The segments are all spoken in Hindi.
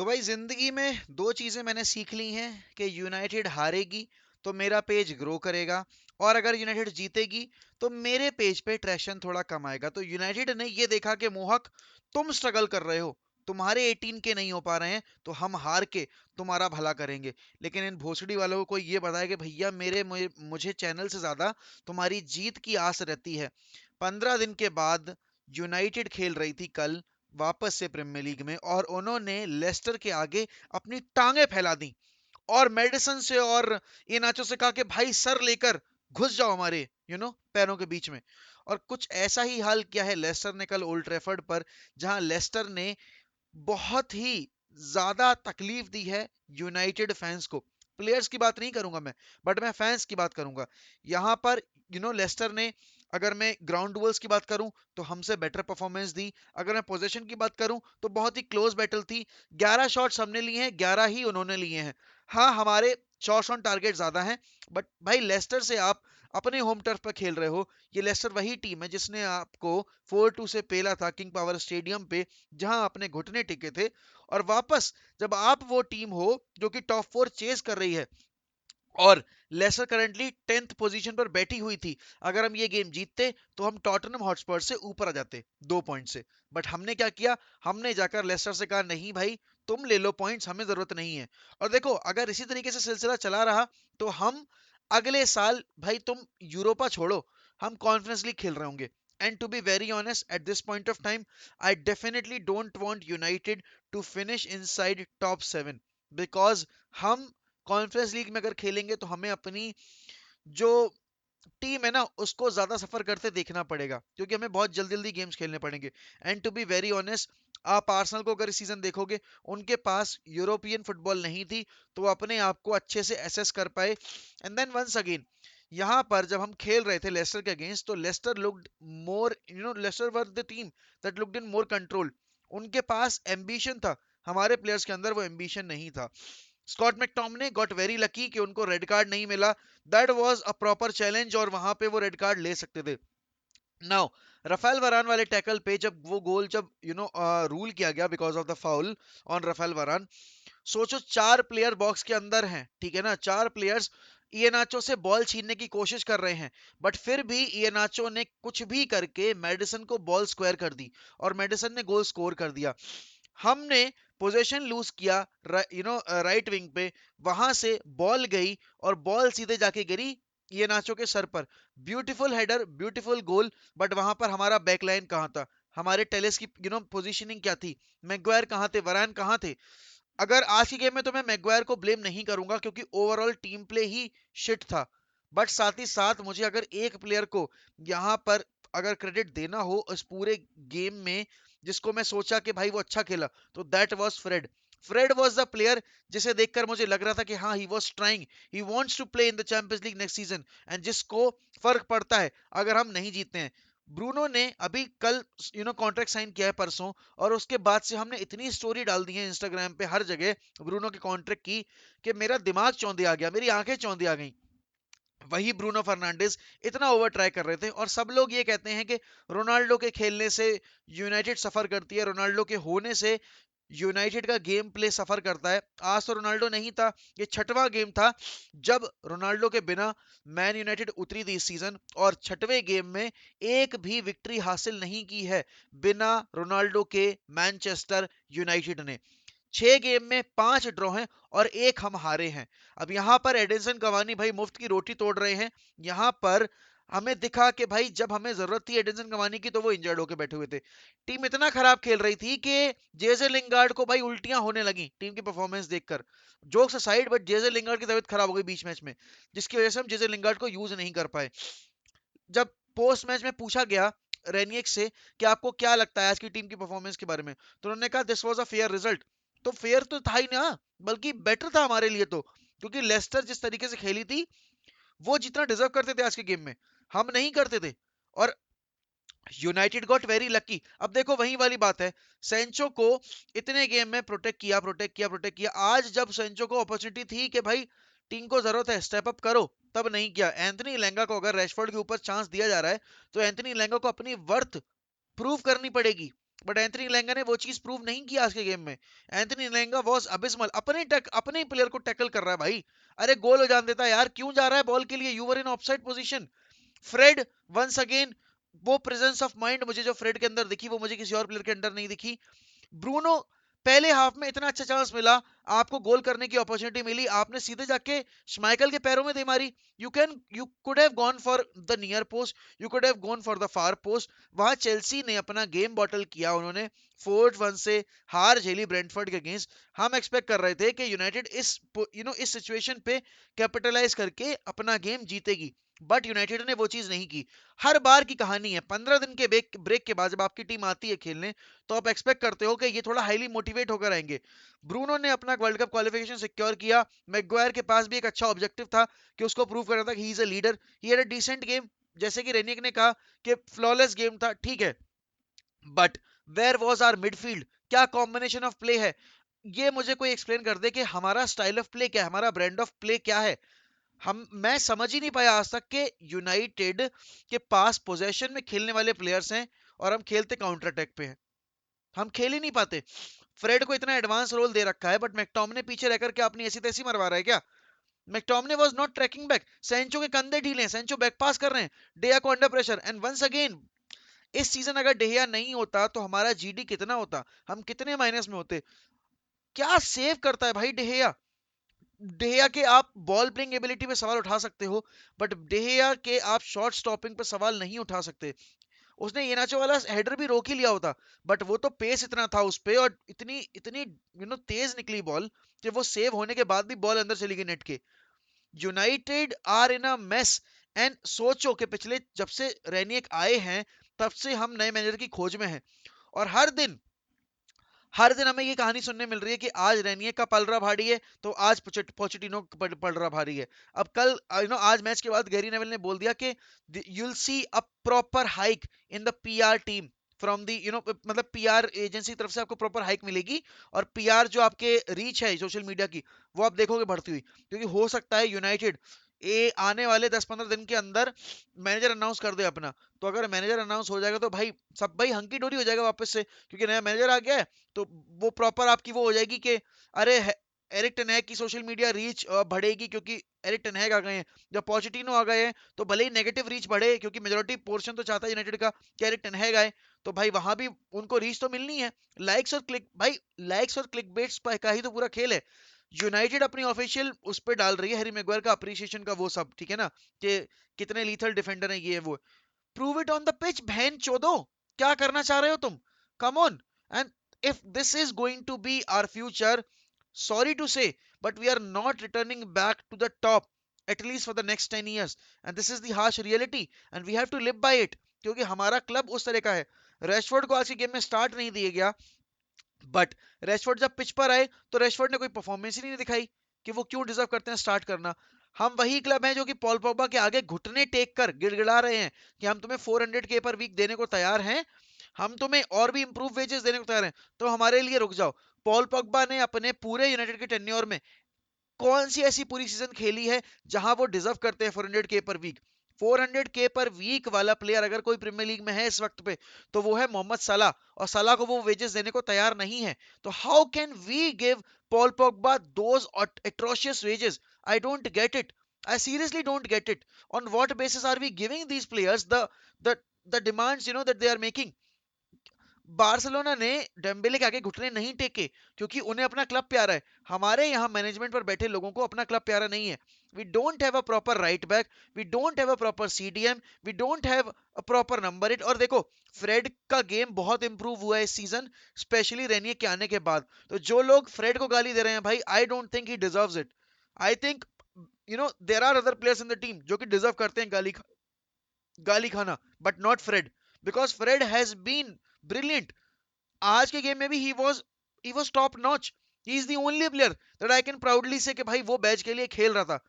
तो भाई जिंदगी में दो चीजें मैंने सीख ली हैं कि यूनाइटेड हारेगी तो मेरा पेज ग्रो करेगा, और अगर यूनाइटेड जीतेगी तो मेरे पेज पे ट्रैक्शन थोड़ा कम आएगा। तो यूनाइटेड ने ये देखा कि मोहक, तुम स्ट्रगल कर रहे हो, तुम्हारे 18 के नहीं हो पा रहे हैं, तो हम हार के तुम्हारा भला करेंगे। लेकिन इन भोसड़ी वालों को ये बताया कि भैया मुझे चैनल से ज्यादा तुम्हारी जीत की आस रहती है। 15 दिन के बाद यूनाइटेड खेल रही थी कल वापस से प्रीमियर लीग में, और उन्होंने लेस्टर के आगे अपनी टांगे फैला दी, और मेडिसन से और इनाचो से कहा कि भाई सर लेकर घुस जाओ हमारे पैरों के बीच में। और कुछ ऐसा ही हाल किया है लेस्टर ने कल ओल्ड ट्रैफर्ड पर, जहां लेस्टर ने बहुत ही ज्यादा तकलीफ दी है यूनाइटेड फैंस को। प्लेयर्स की बात नहीं करूंगा मैं, बट मैं फैंस की बात करूंगा। यहां पर लेस्टर ने, अगर मैं ग्राउंड डुअल्स की बात करूं तो हमसे बेटर परफॉर्मेंस दी। अगर मैं पोजीशन की बात करूं तो बहुत ही क्लोज बैटल थी। 11 शॉट्स हमने लिए हैं, 11 ही उन्होंने लिए हैं। हाँ, हमारे शॉट्स ऑन टारगेट ज्यादा हैं, बट भाई लेस्टर से आप अपने होम टर्फ पर खेल रहे हो। ये लेस्टर वही टीम है जिसने आपको 4-2 से पेला था किंग पावर स्टेडियम पे, जहां अपने घुटने टिके थे। और वापस जब आप वो टीम हो जो कि टॉप 4 चेस कर रही है, और लेस्टर करंटली 10th पोजीशन पर बैठी हुई थी, अगर हम ये गेम जीतते तो हम टॉटनहम हॉटस्पर से ऊपर आ जाते 2 पॉइंट से। बट हमने क्या किया, हमने जाकर लेस्टर से कहा नहीं भाई, तुम ले लो पॉइंट्स, हमें जरूरत नहीं है। और देखो, अगर इसी तरीके से सिलसिला चला रहा तो हम अगले साल, भाई तुम यूरोपा छोड़ो, हम कॉन्फ्रेंस लीग खेल रहे होंगे। And to be very honest, at this point of time I definitely don't want United to finish inside top 7, because हम कॉन्फ्रेंस लीग में अगर खेलेंगे तो हमें अपनी जो टीम है ना उसको ज्यादा सफर करते देखना पड़ेगा, क्योंकि हमें बहुत जल्दी जल्दी गेम्स खेलने पड़ेंगे। And to be very honest, आप आर्सेनल को अगर इस सीजन देखोगे, उनके पास यूरोपियन फुटबॉल नहीं थी, तो वो अपने आप को अच्छे से एसेस कर पाए। एंड देन वंस अगेन, यहाँ पर जब हम खेल रहे थे लेस्टर के अगेंस्ट, तो Leicester looked more, Leicester were the team that looked in more control. उनके पास एम्बिशन था, हमारे प्लेयर्स के अंदर वो एम्बिशन नहीं था। Scott McTominay got very lucky कि उनको रेड कार्ड नहीं मिला। That was a proper challenge, और वहां पे वो रेड कार्ड ले सकते थे। नाउ, रफेल वरान वाले टैकल पे जब वो गोल, जब रूल किया गया because of the foul on Raphael Varane, सोचो 4 प्लेयर बॉक्स के अंदर हैं, ठीक है ना, 4 प्लेयर्स इयनाचो से बॉल छीनने की कोशिश कर रहे हैं, बट फिर भी इयनाचो ने कुछ भी करके मेडिसन को बॉल स्क्वायर कर दी, और मेडिसन ने गोल स्कोर कर दिया। हमने पोजीशन लूज किया, राइट विंग पे, वहां से बॉल गई, और बॉल सीधे जाके गिरी ये नाचो के सर पर। Beautiful header, beautiful goal, but वहां पर हमारा बैकलाइन कहाँ था, हमारे टेलेस की पोजीशनिंग क्या थी, मैगवायर कहाँ थे, वरान कहाँ थे। अगर आज की गेम में तो मैं मैगवायर को ब्लेम नहीं करूंगा, क्योंकि ओवरऑल टीम प्ले ही शिट था। बट साथ ही साथ मुझे अगर एक प्लेयर को यहाँ पर अगर क्रेडिट देना हो इस पूरे गेम में, जिसको मैं सोचा कि भाई वो अच्छा खेला, तो that was Fred. Fred was the player जिसे देखकर मुझे लग रहा था कि हाँ, he was trying, he wants to play in the Champions League next season, and जिसको फर्क पड़ता है अगर हम नहीं जीतते हैं। ब्रूनो ने अभी कल कॉन्ट्रैक्ट साइन किया है परसों, और उसके बाद से हमने इतनी स्टोरी डाल दी है इंस्टाग्राम पे हर जगह ब्रूनो के कॉन्ट्रैक्ट की, कि मेरा दिमाग चौंधे आ गया, मेरी आंखें चौंधे आ गई। वही ब्रूनो फर्नांडिस इतना ओवर ट्राई कर रहे थे, और सब लोग ये कहते हैं कि रोनाल्डो के खेलने से यूनाइटेड सफर करती है, रोनाल्डो के होने से यूनाइटेड का गेम प्ले सफर करता है। आज तो रोनाल्डो नहीं था, ये छठवां गेम था जब रोनाल्डो के बिना मैन यूनाइटेड उतरी थी इस सीजन, और छठवें गेम में एक भी विक्ट्री हासिल नहीं की है बिना रोनाल्डो के मैनचेस्टर यूनाइटेड ने। 6 गेम में 5 ड्रॉ हैं, और एक हम हारे हैं। अब यहाँ पर एडिनसन कवानी भाई मुफ्त की रोटी तोड़ रहे हैं। यहाँ पर हमें दिखा कि भाई जब हमें जरूरत थी एडिनसन कवानी की, तो वो इंजर्ड होके बैठे हुए थे। टीम इतना खराब खेल रही थी कि जेजे लिंगार्ड को भाई उल्टियां होने लगी टीम की परफॉर्मेंस देखकर। Jokes aside, but JJ Lingard की तबीयत खराब हो गई बीच मैच में, जिसकी वजह से हम जेजे लिंगार्ड को यूज नहीं कर पाए। जब पोस्ट मैच में पूछा गया रेनियक से कि आपको क्या लगता है आज की टीम की परफॉर्मेंस के बारे में, तो उन्होंने कहा this was a fair result. तो फेयर तो था ही ना, बल्कि बेटर था हमारे लिए तो, क्योंकि लेस्टर जिस तरीके से खेली थी, वो जितना डिजर्व करते थे आज के गेम में, हम नहीं करते थे। और यूनाइटेड गॉट वेरी लकी। अब देखो वही वाली बात है, सेंचो को इतने गेम में प्रोटेक्ट किया, प्रोटेक्ट किया, प्रोटेक्ट किया, आज जब सेंचो को अपॉर्चुनिटी थी कि भाई टीम को जरूरत है स्टेप अप करो, तब नहीं किया। एंथनी लैंगा को अगर रैशफोर्ड के ऊपर चांस दिया जा रहा है, तो एंथनी लैंगा को अपनी वर्थ प्रूव करनी पड़ेगी। बट एंथनी लेंगा ने वो चीज प्रूव नहीं की आज के गेम में। एंथनी लेंगा वॉज अबिस्मल, अपने ही प्लेयर को टैकल कर रहा है भाई। अरे गोल हो जान देता यार, क्यों जा रहा है बॉल के लिए, you were in offside position. Fred once again, वो प्रेजेंस ऑफ माइंड मुझे जो फ्रेड के अंदर दिखी वो मुझे किसी और प्लेयर के अंदर नहीं दिखी। ब्रूनो, पहले हाफ में इतना अच्छा चांस मिला, आपको गोल करने की अपॉर्चुनिटी मिली, आपने सीधे जाके श्माइकल के पैरों में दे मारी। You could have gone for the near post, you could have gone for the far post. वहां चेल्सी ने अपना गेम बॉटल किया, उन्होंने 4-1 से हार झेली ब्रेंटफोर्ड के अगेंस्ट। हम एक्सपेक्ट कर रहे थे कि यूनाइटेड इस सिचुएशन पे कैपिटलाइज करके अपना गेम जीतेगी, बट यूनाइटेड ने वो चीज नहीं की। हर बार की कहानी है, 15 दिन के ब्रेक के बाद जब आपकी टीम आती है खेलने, तो आप एक्सपेक्ट करते हो कि ये थोड़ा हाईली मोटिवेट होकर आएंगे। ब्रूनो ने अपना वर्ल्ड कप क्वालिफिकेशन सिक्योर किया, मैग्वायर के पास भी एक अच्छा ऑब्जेक्टिव था कि उसको प्रूव करना था कि he is a leader, he had a decent game. जैसे कि रेनिक ने कहा कि फ्लॉलेस गेम था, ठीक है, but where was our midfield, क्या कॉम्बिनेशन ऑफ प्ले है। ये मुझे कोई एक्सप्लेन कर दे कि हमारा स्टाइल ऑफ प्ले क्या है, हमारा ब्रांड ऑफ प्ले क्या है। मैं समझ ही नहीं पाया आज तक कि यूनाइटेड के पास पोजेशन में खेलने वाले प्लेयर्स हैं और हम खेलते काउंटर अटैक पे हैं, हम खेल ही नहीं पाते। फ्रेड को इतना एडवांस रोल दे रखा है, बट मैकटॉमने पीछे रहकर के अपनी ऐसी तैसी मरवा रहा है क्या। McTominay was not tracking back, Sancho के कंधे ढीले हैं, सेंचो बैक पास कर रहे हैं, डेया को under pressure. And once again, इस सीजन अगर डेहिया नहीं होता तो हमारा जीडी कितना होता, हम कितने माइनस में होते। क्या सेव करता है भाई डेहिया। डेहिया के आप बॉल प्लेइंग एबिलिटी पे सवाल उठा सकते हो, बट डेहिया के आप शॉट स्टॉपिंग पे सवाल नहीं उठा सकते। उसने ये नाचो वाला हेडर भी रोक ही लिया होता, बट वो तो पेस इतना था उस पे, और इतनी इतनी तेज निकली बॉल कि वो सेव होने के बाद भी बॉल अंदर चली गई नेट के। United are in a mess. And सोचो कि पिछले जब से रेनियक आए हैं, तब से हम नए मैनेजर की खोज में हैं, और हर दिन हमें ये कहानी सुनने मिल रही है कि आज रेनियक का पलड़ा भारी है, तो आज पोचेटिनो का पलड़ा भारी है। अब कल आज मैच के बाद गैरी नेवल ने बोल दिया कि you will see a proper hike in the PR team from the मतलब पीआर एजेंसी की तरफ से आपको प्रॉपर हाइक मिलेगी, और पीआर जो आपके रीच है सोशल मीडिया की, वो आप देखोगे बढ़ती हुई, क्योंकि हो सकता है यूनाइटेड आने वाले 10-15 दिन के अंदर मैनेजर अनाउंस कर दे अपना। तो अगर मैनेजर अनाउंस हो जाएगा तो भाई सब भाई हंकी डोरी हो जाएगा वापस से, क्योंकि नया मैनेजर आ गया है। तो वो प्रॉपर आपकी वो हो जाएगी कि अरे एरिक टेनहैग की सोशल मीडिया रीच बढ़ेगी, क्योंकि एरिक टेनहैग आ गए हैं। जब पोचेटिनो आ गए हैं तो भले ही नेगेटिव रीच बढ़े, क्योंकि मेजोरिटी पोर्शन तो चाहता है यूनाइटेड का कि एरिक टेनहैग आए, तो भाई वहां भी उनको रीच तो मिलनी है। लाइक्स और क्लिक भाई, लाइक्स और क्लिक बेट्स का ही तो पूरा खेल है। यूनाइटेड अपनी ऑफिशियल उस पर डाल रही है हैरी मैग्वायर का अप्रिसिएशन का वो सब, ठीक है ना, कि कितने लीथल डिफेंडर है ये वो। Prove it on the pitch बहन चोदो, क्या करना चाह रहे हो तुम, come on. And if this is going to be our future, sorry to say, but we are not returning back to the top at least for the next 10 years, and this is the harsh reality and we have to live by it, क्योंकि हमारा क्लब उस तरह का है। रैशफोर्ड को आज के गेम में स्टार्ट नहीं दिया गया, बट रैशफोर्ड जब पिच पर आए तो रैशफोर्ड ने कोई परफॉर्मेंस ही नहीं दिखाई कि वो क्यों डिजर्व करते हैं स्टार्ट करना। हम वही क्लब हैं जो कि पॉल पॉगबा के आगे घुटने टेक कर गिड़गिड़ा रहे हैं कि हम तुम्हें 400 के पर वीक देने को तैयार हैं, हम तुम्हें और भी इंप्रूव वेजेस देने को तैयार हैं, तो हमारे लिए रुक जाओ। पॉल पॉगबा ने अपने पूरे यूनाइटेड के टेन्योर में कौन सी ऐसी पूरी सीजन खेली है जहां वो डिजर्व करते हैं 400 के पर वीक। 400 के पर वीक वाला प्लेयर अगर कोई प्रीमियर लीग में है इस वक्त पे, तो वो है मोहम्मद सलाह, और सलाह को वो वेजेस देने को तैयार नहीं है। तो how can we give Paul Pogba those atrocious wages? I don't get it. I seriously don't get it. On what basis are we giving these players the the demands that they are making? Barcelona ने डेम्बेले के आगे घुटने नहीं टेके, क्योंकि उन्हें अपना क्लब प्यारा है। हमारे यहाँ मैनेजमेंट पर बैठे लोगों को अपना क्लब प्यारा नहीं है। We don't have a proper right back, we don't have a proper CDM, we don't have a proper number eight. और देखो, फ्रेड का गेम बहुत इंप्रूव हुआ है इस सीजन, स्पेशली रेनियर के आने के बाद। तो जो लोग फ्रेड को गाली दे रहे हैं भाई, I don't think he deserves it. I think there are other players in the team जो कि डिजर्व करते हैं गाली खाना, but not Fred, because Fred has been brilliant. आज के गेम में भी he was top notch. He is the only player that I can proudly say कि भाई वो बैच के लिए खेल रहा था।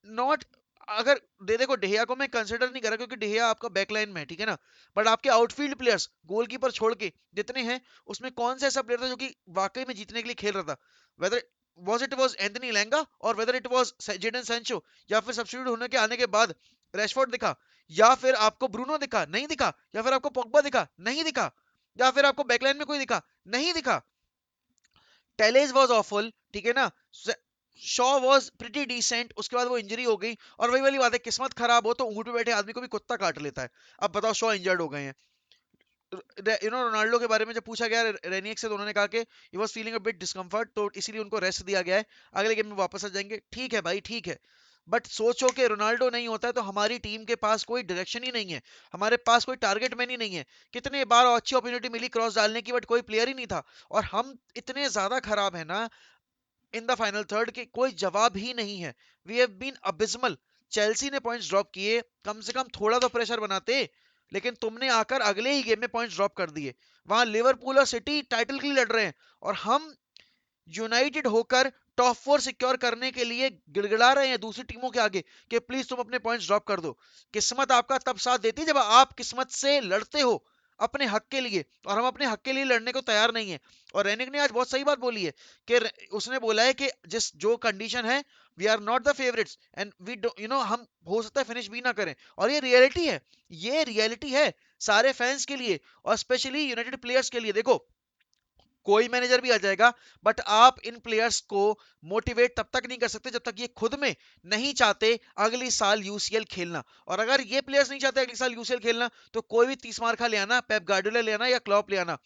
नॉट, अगर देखो डेहिया को मैं कंसिडर नहीं कर रहा, क्योंकि डेहिया आपका बैकलाइन में है, ठीक है ना, बट आपके आउटफील्ड प्लेयर्स गोलकीपर छोड़ के जितने हैं, उसमें कौन सा ऐसा प्लेयर था जो कि वाकई में जीतने के लिए खेल रहा था। वेदर वाज एंथनी लैंगा, और whether it was Jadon Sancho, या फिर सब्स्टिट्यूट होने के आने के बाद रैशफोर्ड दिखा, या फिर आपको ब्रूनो दिखा नहीं दिखा, या फिर आपको पोग्बा दिखा नहीं दिखा। या फिर आपको बैकलाइन में कोई दिखा? नहीं दिखा। टेलेज वॉज ऑफुल, ठीक है ना, शॉ वॉज प्रिटी डिसेंट, उसके बाद वो इंजरी हो गई। और वही वाली बात है, किस्मत खराब हो तो ऊंट पे बैठे आदमी को भी कुत्ता काट लेता है। अब बताओ, शॉ इंजर्ड हो गए हैं। रोनाल्डो के बारे में जब पूछा गया रेनियक से, तो उन्होंने कहा कि he was feeling a bit discomfort, तो इसीलिए उनको रेस्ट दिया गया है, अगले गेम में वापस आ जाएंगे। ठीक है भाई, ठीक है। बट सोचो कि रोनाल्डो नहीं होता है तो हमारी टीम के पास कोई डायरेक्शन ही नहीं है, हमारे पास कोई टारगेट मैन ही नहीं है। कितने बार अच्छी अपॉर्चुनिटी मिली क्रॉस डालने की, बट कोई प्लेयर ही नहीं था। और हम इतने ज्यादा खराब है ना इन द फाइनल थर्ड के, कोई जवाब ही नहीं है। We have been abysmal. Chelsea ने पॉइंट्स ड्रॉप किए, कम से कम थोड़ा तो प्रेशर बनाते, लेकिन तुमने आकर अगले ही गेम में पॉइंट्स ड्रॉप कर दिए। वहां लिवरपूल और सिटी टाइटल के लिए लड़ रहे हैं, और हम यूनाइटेड होकर टॉप फोर सिक्योर करने के लिए गिड़गिड़ा रहे हैं दूसरी टीमों के आगे कि प्लीज तुम अपने पॉइंट्स ड्रॉप कर दो। किस्मत आपका तब साथ देती है जब आप किस्मत से लड़ते हो अपने हक के लिए, और हम अपने हक के लिए लड़ने को तैयार नहीं है। और रेनिक ने आज बहुत सही बात बोली है कि उसने बोला है कि जिस जो कंडीशन है, we are not the favourites and we हम हो सकता है फिनिश भी ना करें। और ये रियलिटी है, ये रियलिटी है सारे फैंस के लिए, और स्पेशली यूनाइटेड प्लेयर्स के लिए। देखो, कोई मैनेजर भी आ जाएगा, बट आप इन प्लेयर्स को मोटिवेट तब तक नहीं कर सकते जब तक ये खुद में नहीं चाहते अगली साल यूसीएल खेलना। और अगर ये प्लेयर्स नहीं चाहते अगली साल यूसीएल खेलना, तो कोई भी 30 मार खा ले आना, पेप गार्डियोला ले आना या क्लॉप ले आना,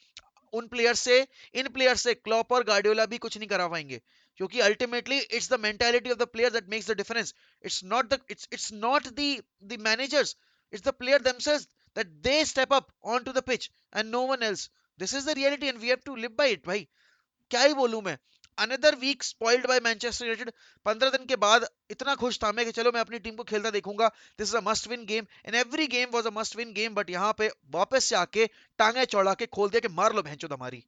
उन प्लेयर से इन प्लेयर से क्लॉप और गार्डियोला भी कुछ नहीं करा पाएंगे। क्योंकि ultimately it's the mentality of the player that makes the difference. It's not the managers, it's the players themselves, that they step up on to the pitch and no one else. This is the reality and we have to live by it भाई। क्या ही बोलूं मैं। Another week spoiled by Manchester United. 15 दिन के बाद इतना खुश था मैं कि चलो मैं अपनी टीम को खेलता देखूंगा, this is a must win game and every game was a must win game. But यहाँ पे वापस से आके टांगे चौड़ा के खोल दिया कि मार लो भैंचोद हमारी।